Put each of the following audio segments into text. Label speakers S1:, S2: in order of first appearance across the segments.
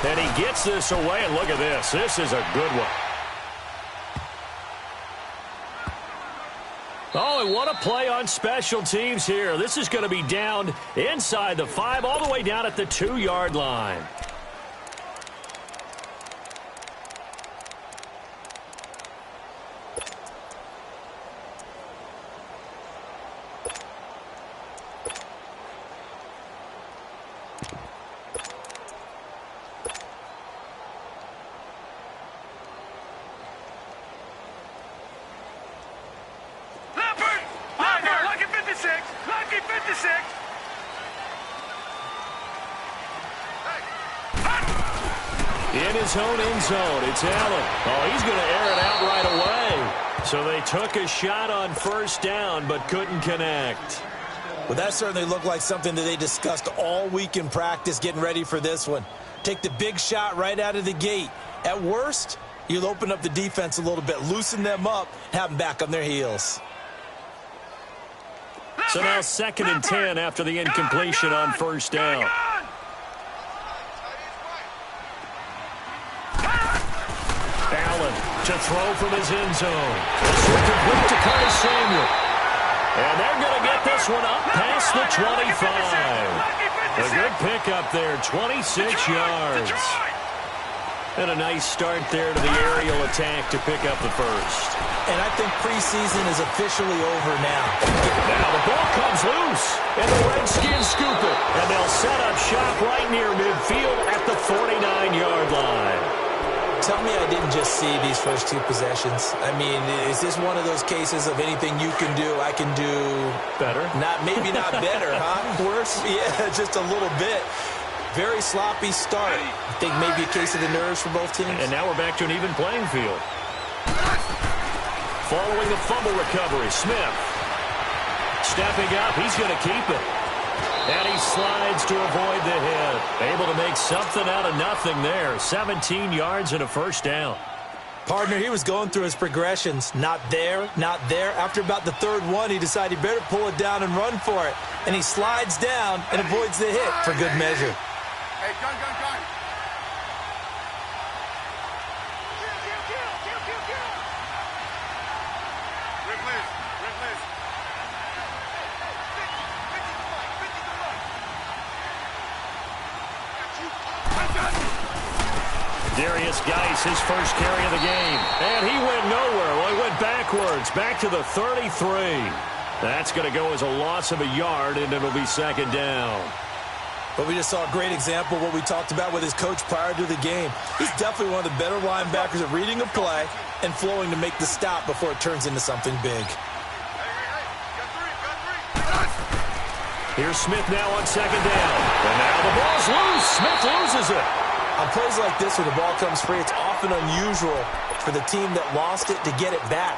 S1: And he gets this away, and look at this. This is a good one. Oh, and what a play on special teams here. This is going to be down inside the 5, all the way down at the 2-yard line. In his own end zone, it's Allen. Oh, he's going to air it out right away. So they took a shot on first down, but couldn't connect.
S2: Well, that certainly looked like something that they discussed all week in practice getting ready for this one. Take the big shot right out of the gate. At worst, you'll open up the defense a little bit, loosen them up, have them back on their heels.
S1: So now 2nd and 10 after the incompletion on first down. Allen to throw from his end zone. This will complete to Curtis Samuel. And they're going to get this one up past the 25. A good pickup there, 26 yards. And a nice start there to the aerial attack to pick up the first.
S2: And I think preseason is officially over now.
S1: Now the ball comes loose, and the Redskins scoop it. And they'll set up shop right near midfield at the 49-yard line.
S2: Tell me I didn't just see these first 2 possessions. I mean, is this one of those cases of anything you can do, I can do
S1: better?
S2: Maybe not better, huh? Worse? Yeah, just a little bit. Very sloppy start. I think maybe a case of the nerves for both teams.
S1: And now we're back to an even playing field. Following the fumble recovery, Smith. Stepping up, he's going to keep it. And he slides to avoid the hit. Able to make something out of nothing there. 17 yards and a first down.
S2: Partner, he was going through his progressions. Not there, not there. After about the 3rd one, he decided he better pull it down and run for it. And he slides down and avoids the hit for good measure.
S3: Hey, gun.
S1: Darius Geis, his first carry of the game. And he went nowhere. Well, he went backwards, back to the 33. That's going to go as a loss of a yard, and it'll be 2nd down.
S2: But we just saw a great example of what we talked about with his coach prior to the game. He's definitely one of the better linebackers at reading a play and flowing to make the stop before it turns into something big.
S1: Here's Smith now on 2nd down. And now the ball's loose. Smith loses it.
S2: On plays like this where the ball comes free, it's often unusual for the team that lost it to get it back.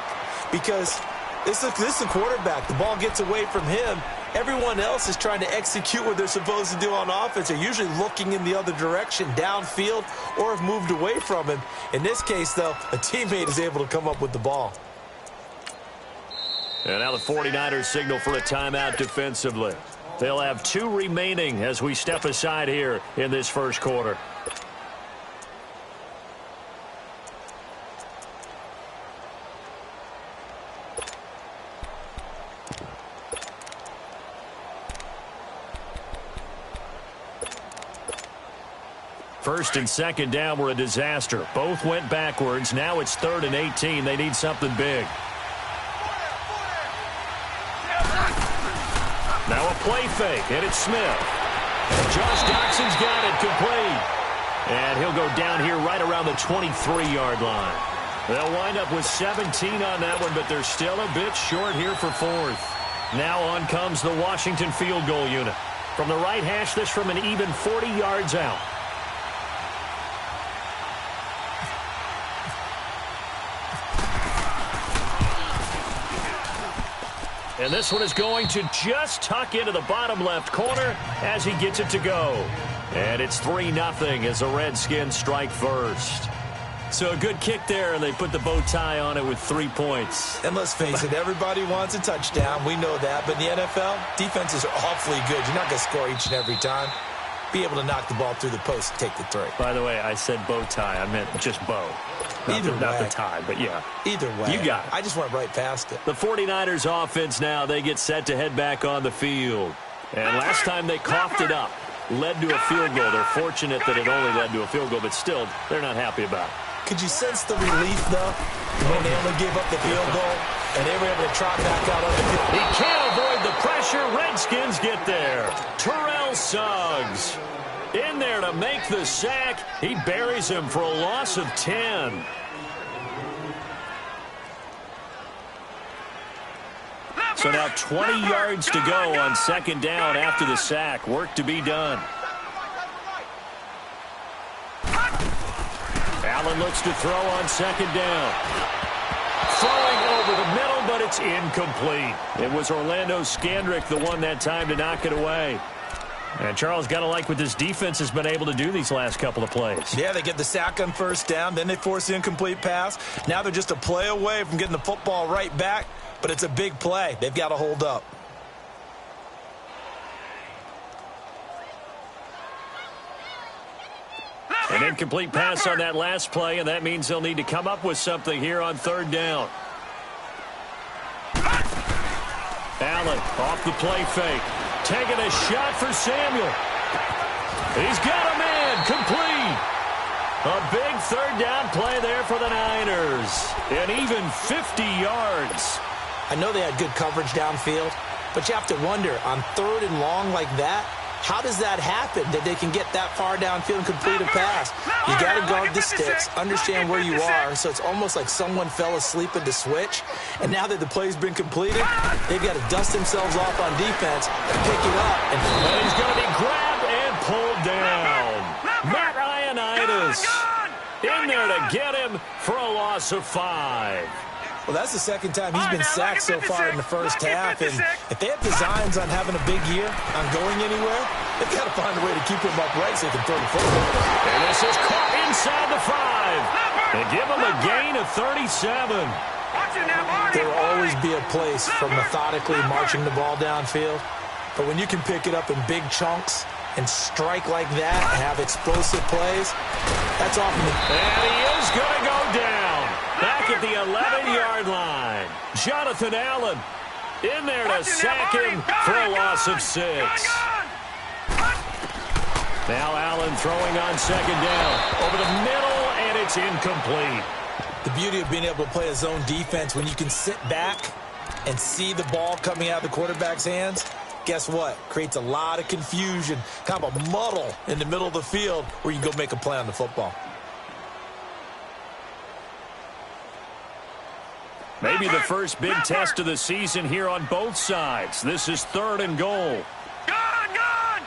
S2: Because this is the quarterback. The ball gets away from him. Everyone else is trying to execute what they're supposed to do on offense. They're usually looking in the other direction, downfield, or have moved away from him. In this case, though, a teammate is able to come up with the ball.
S1: And now the 49ers signal for a timeout defensively. They'll have 2 remaining as we step aside here in this first quarter. First and 2nd down were a disaster. Both went backwards. Now it's 3rd and 18. They need something big. Now a play fake, and it's Smith. Josh Doxson's got it complete. And he'll go down here right around the 23-yard line. They'll wind up with 17 on that one, but they're still a bit short here for 4th. Now on comes the Washington field goal unit. From the right hash, this from an even 40 yards out. And this one is going to just tuck into the bottom left corner as he gets it to go. And it's 3-0 as the Redskins strike first. So a good kick there, and they put the bow tie on it with 3 points.
S2: And let's face it, everybody wants a touchdown. We know that. But in the NFL, defenses are awfully good. You're not going to score each and every time. be able to knock the ball through the post and take the three.
S1: By the way, I said bow tie. I meant just bow. Not the tie, but yeah.
S2: Either way.
S1: You got it.
S2: I just went right past it.
S1: The 49ers offense now, they get set to head back on the field. And last time they coughed it up, led to a field goal. They're fortunate that it only led to a field goal, but still, they're not happy about it.
S2: Could you sense the relief, though, when they only gave up the field goal and they were able to trot back out on the field?
S1: He can't avoid the pressure. Redskins get there. Terrell Suggs in there to make the sack. He buries him for a loss of 10. So now 20 yards to go on second down after the sack. Work to be done. Allen looks to throw on second down. Throwing over the middle, but it's incomplete. It was Orlando Scandrick the one that time to knock it away. And Charles, got to like what this defense has been able to do these last couple of plays.
S2: Yeah, they get the sack on first down, then they force the incomplete pass. Now they're just a play away from getting the football right back, but it's a big play. They've got to hold up.
S1: An incomplete pass on that last play, and that means they'll need to come up with something here on third down. Allen off the play fake. Taking a shot for Samuel. He's got a man. Complete. A big third down play there for the Niners. And even 50 yards.
S2: I know they had good coverage downfield, but you have to wonder, on third and long like that, how does that happen, that they can get that far downfield and complete a pass? You got to guard the sticks, understand where you are, so it's almost like someone fell asleep at the switch, and now that the play's been completed, they've got to dust themselves off on defense, pick it up, and
S1: he's going to be grabbed and pulled down. Matt Ioannidis in there to get him for a loss of 5.
S2: Well, that's the second time he's been sacked so far in the first half, and if they have designs on having a big year, on going anywhere, they've got to find a way to keep him upright so they can throw the football.
S1: And this is caught inside the 5. They give him a gain of 37.
S2: There will always be a place for methodically marching the ball downfield, but when you can pick it up in big chunks and strike like that and have explosive plays, that's often the...
S1: And he is going to go down. Back at the 11-yard line. Jonathan Allen in there to sack him for a loss of 6. Now Allen throwing on second down. Over the middle, and it's incomplete.
S2: The beauty of being able to play a zone defense, when you can sit back and see the ball coming out of the quarterback's hands, guess what? Creates a lot of confusion, kind of a muddle in the middle of the field where you can go make a play on the football.
S1: Maybe the first big test of the season here on both sides. This is third and goal.
S3: Gone!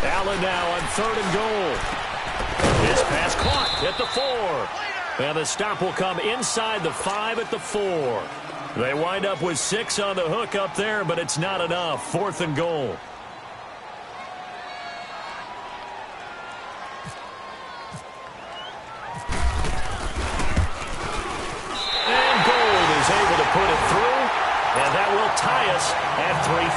S1: Allen now on third and goal. His pass caught at the 4. And the stop will come inside the 5 at the 4. They wind up with 6 on the hook up there, but it's not enough. Fourth and goal. Put it through, and that will tie us at 3-3.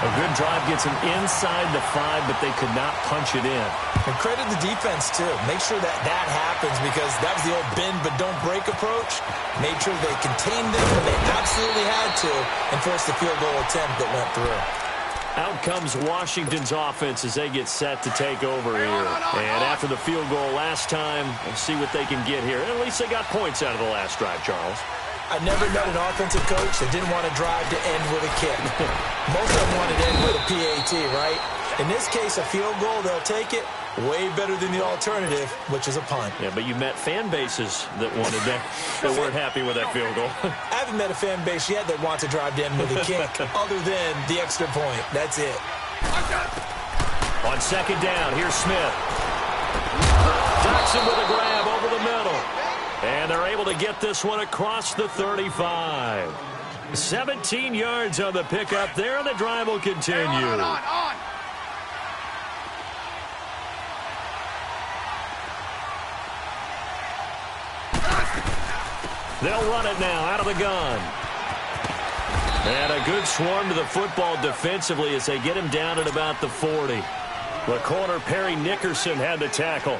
S1: A good drive gets them inside the 5, but they could not punch it in.
S2: And credit the defense, too. Make sure that happens, because that was the old bend but don't break approach. Made sure they contained them when they absolutely had to and forced the field goal attempt that went through.
S1: Out comes Washington's offense as they get set to take over here. And after the field goal last time, we'll see what they can get here. At least they got points out of the last drive, Charles.
S2: I've never met an offensive coach that didn't want to drive to end with a kick. Most of them want to end with a PAT, right? In this case, a field goal, they'll take it. Way better than the alternative, which is a punt.
S1: Yeah, but you met fan bases that wanted that weren't happy with that field goal.
S2: I haven't met a fan base yet that wants to drive to end with a kick, other than the extra point. That's it.
S1: On second down, here's Smith. Jackson with a grab over the middle. And they're able to get this one across the 35. 17 yards on the pickup there, and the drive will continue. They'll run it now out of the gun. And a good swarm to the football defensively as they get him down at about the 40. The corner, Perry Nickerson, had the tackle.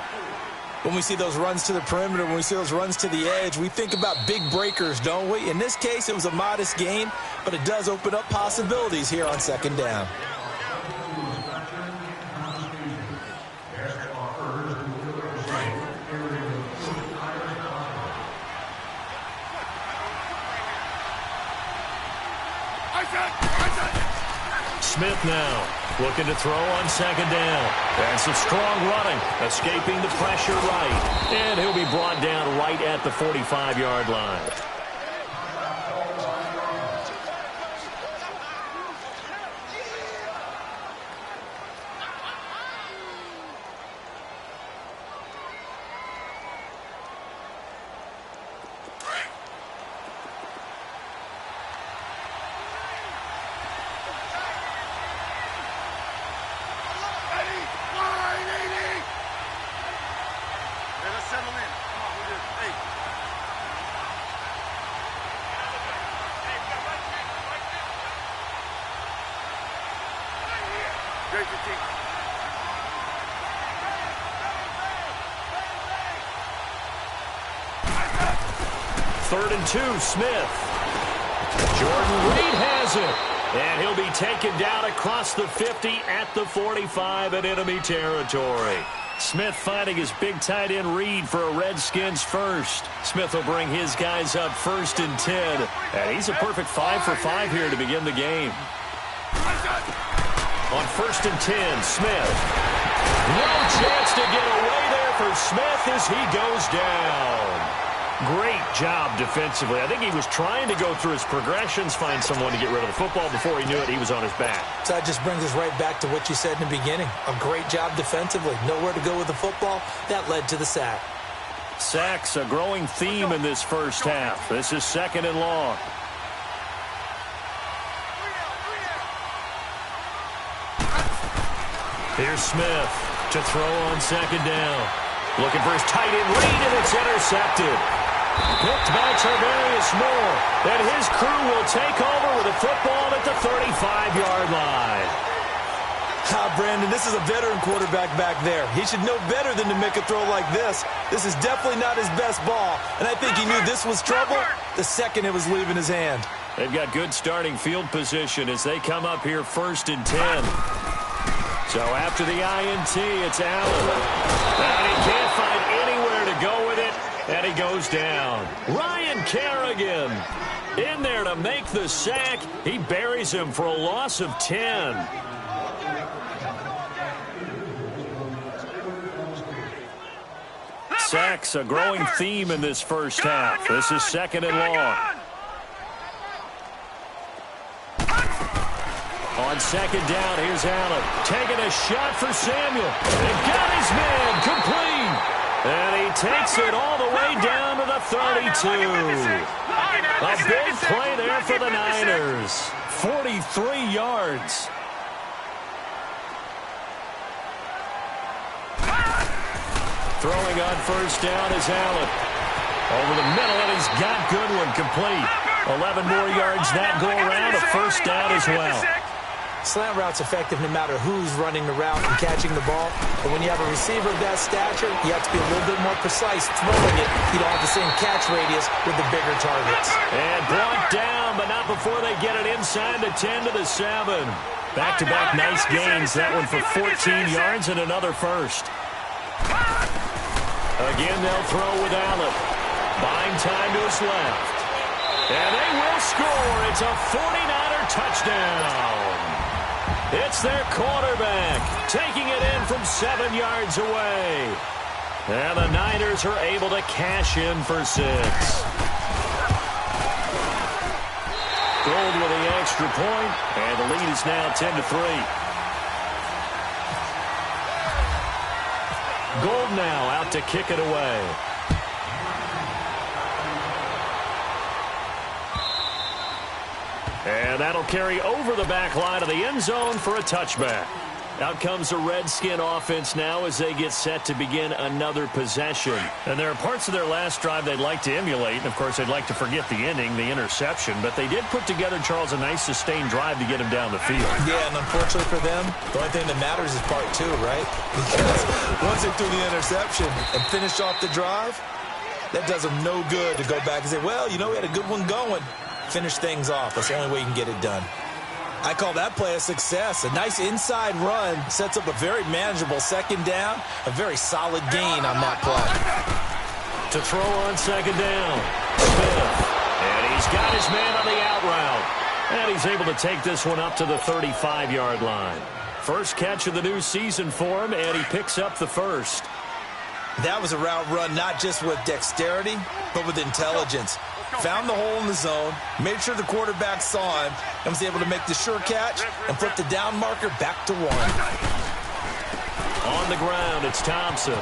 S2: When we see those runs to the perimeter, when we see those runs to the edge, we think about big breakers, don't we? In this case, it was a modest gain, but it does open up possibilities here on second down.
S1: Smith now looking to throw on second down. And some strong running, escaping the pressure right. And he'll be brought down right at the 45-yard line. Third and 2, Smith. Jordan Reed has it. And he'll be taken down across the 50 at the 45 in enemy territory. Smith finding his big tight end Reed for a Redskins first. Smith will bring his guys up first and 10. And he's a perfect 5 for 5 here to begin the game. On first and 10, Smith. No chance to get away there for Smith as he goes down. Great job defensively. I think he was trying to go through his progressions, find someone to get rid of the football. Before he knew it, he was on his back.
S2: So that just brings us right back to what you said in the beginning. A great job defensively. Nowhere to go with the football. That led to the sack.
S1: Sacks, a growing theme in this first half. This is second and long. Here's Smith to throw on second down. Looking for his tight end Reed, and it's intercepted. Picked by Tarvarius Moore. And his crew will take over with a football at the 35-yard line.
S2: Brandon, this is a veteran quarterback back there. He should know better than to make a throw like this. This is definitely not his best ball. And I think he knew this was trouble the second it was leaving his hand.
S1: They've got good starting field position as they come up here first and 10. So after the INT, it's Allen. And he can't find anywhere to go with it, and he goes down. Ryan Kerrigan in there to make the sack. He buries him for a loss of 10. Sacks, a growing theme in this first half. This is second and long. On second down, here's Allen. Taking a shot for Samuel. And got his man complete. And he takes it all the way down to the 32. A big play there for the Niners. 43 yards. Throwing on first down is Allen. Over the middle, and he's got Goodwin complete. 11 more yards that go around. A first down as well.
S2: Slant route's effective no matter who's running the route and catching the ball. But when you have a receiver of that stature, you have to be a little bit more precise throwing it. You don't have the same catch radius with the bigger targets.
S1: And brought down, but not before they get it inside the 10 to the 7. Back-to-back nice gains. That one for 14 yards and another first. Again, they'll throw with Allen. Buying time to his left. And they will score. It's a 49er touchdown. It's their quarterback taking it in from 7 yards away. And the Niners are able to cash in for 6. Gold with the extra point, and the lead is now 10-3. Gold now out to kick it away. And that'll carry over the back line of the end zone for a touchback. Out comes the Redskin offense now as they get set to begin another possession. And there are parts of their last drive they'd like to emulate. And, of course, they'd like to forget the ending, the interception. But they did put together, Charles, a nice sustained drive to get him down the field.
S2: Yeah, and unfortunately for them, the only thing that matters is part two, right? Because once they threw the interception and finished off the drive, that does them no good to go back and say, well, you know, we had a good one going. Finish things off. That's the only way you can get it done. I call that play a success. A nice inside run sets up a very manageable second down. A very solid gain on that play.
S1: To throw on second down, Smith. And he's got his man on the out route. And he's able to take this one up to the 35-yard line. First catch of the new season for him, and he picks up the first.
S2: That was a route run not just with dexterity, but with intelligence. Found the hole in the zone, made sure the quarterback saw him, and was able to make the sure catch and flip the down marker back to one.
S1: On the ground, it's Thompson.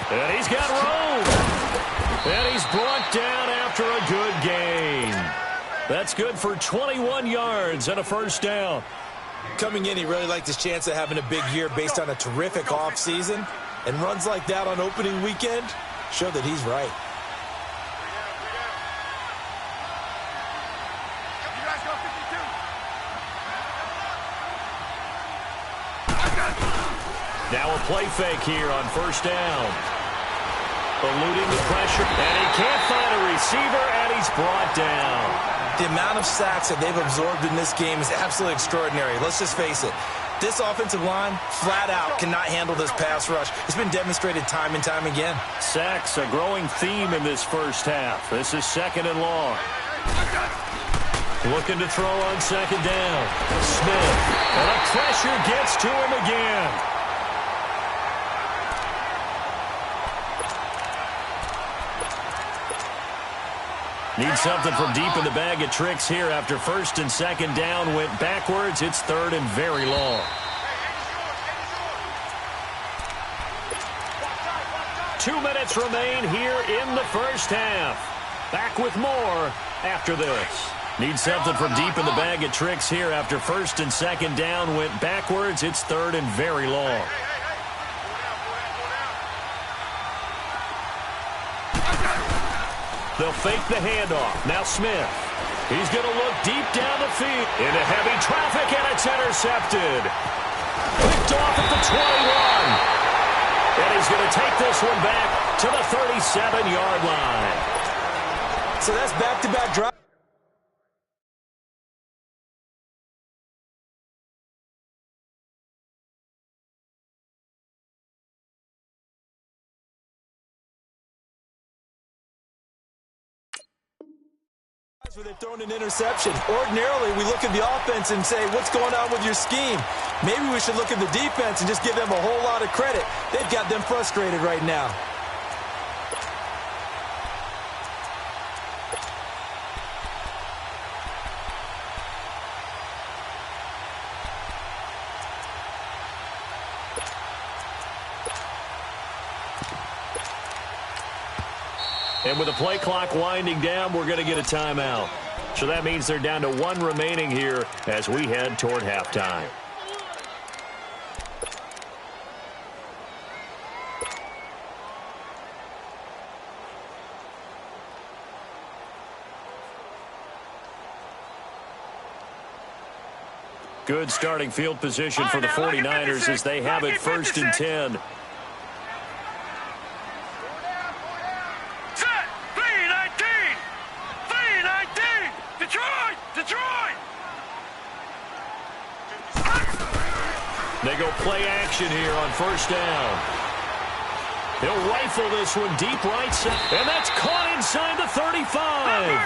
S1: And he's got room. And he's brought down after a good gain. That's good for 21 yards and a first down.
S2: Coming in, he really liked his chance of having a big year based on a terrific offseason. And runs like that on opening weekend show that he's right.
S1: Now a play fake here on first down. Eluding the pressure, and he can't find a receiver, and he's brought down.
S2: The amount of sacks that they've absorbed in this game is absolutely extraordinary. Let's just face it. This offensive line, flat out, cannot handle this pass rush. It's been demonstrated time and time again.
S1: Sacks, a growing theme in this first half. This is second and long. Looking to throw on second down. Smith. And the pressure gets to him again. Need something from deep in the bag of tricks here after first and second down went backwards. It's third and very long. 2 minutes remain here in the first half. Back with more after this. Need something from deep in the bag of tricks here after first and second down went backwards. It's third and very long. They'll fake the handoff. Now Smith. He's going to look deep down the field. Into heavy traffic, and it's intercepted. Picked off at the 21. And he's going to take this one back to the 37-yard line.
S2: So that's back-to-back drive. Where they've thrown an interception. Ordinarily, we look at the offense and say, what's going on with your scheme? Maybe we should look at the defense and just give them a whole lot of credit. They've got them frustrated right now.
S1: And with the play clock winding down, we're going to get a timeout. So that means they're down to one remaining here as we head toward halftime. Good starting field position for the 49ers as they have it first and 10. They go play action here on first down. He'll rifle this one deep right side. And that's caught inside the 35.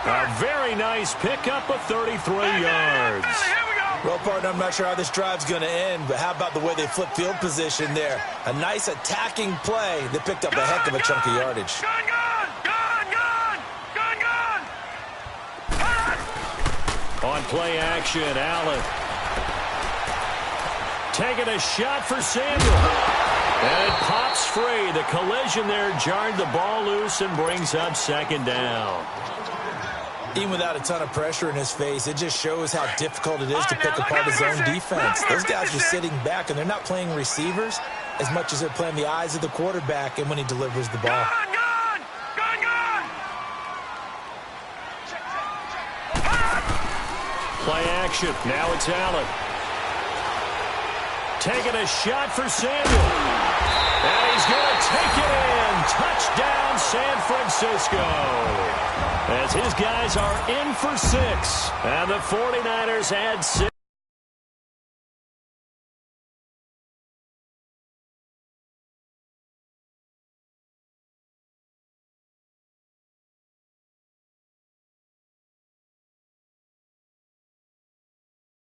S1: A very nice pickup of 33 yards.
S2: Well, partner, I'm not sure how this drive's going to end, but how about the way they flip field position there? A nice attacking play that picked up a heck of a chunk of yardage.
S1: On play action, Allen. Taking a shot for Samuel. And it pops free. The collision there jarred the ball loose and brings up second down.
S2: Even without a ton of pressure in his face, it just shows how difficult it is to pick apart his own defense. Those guys are sitting back, and they're not playing receivers as much as they're playing the eyes of the quarterback and when he delivers the ball.
S1: Play action. Now it's Allen. Taking a shot for Samuel. And he's going to take it in. Touchdown, San Francisco. As his guys are in for 6. And the 49ers had 6.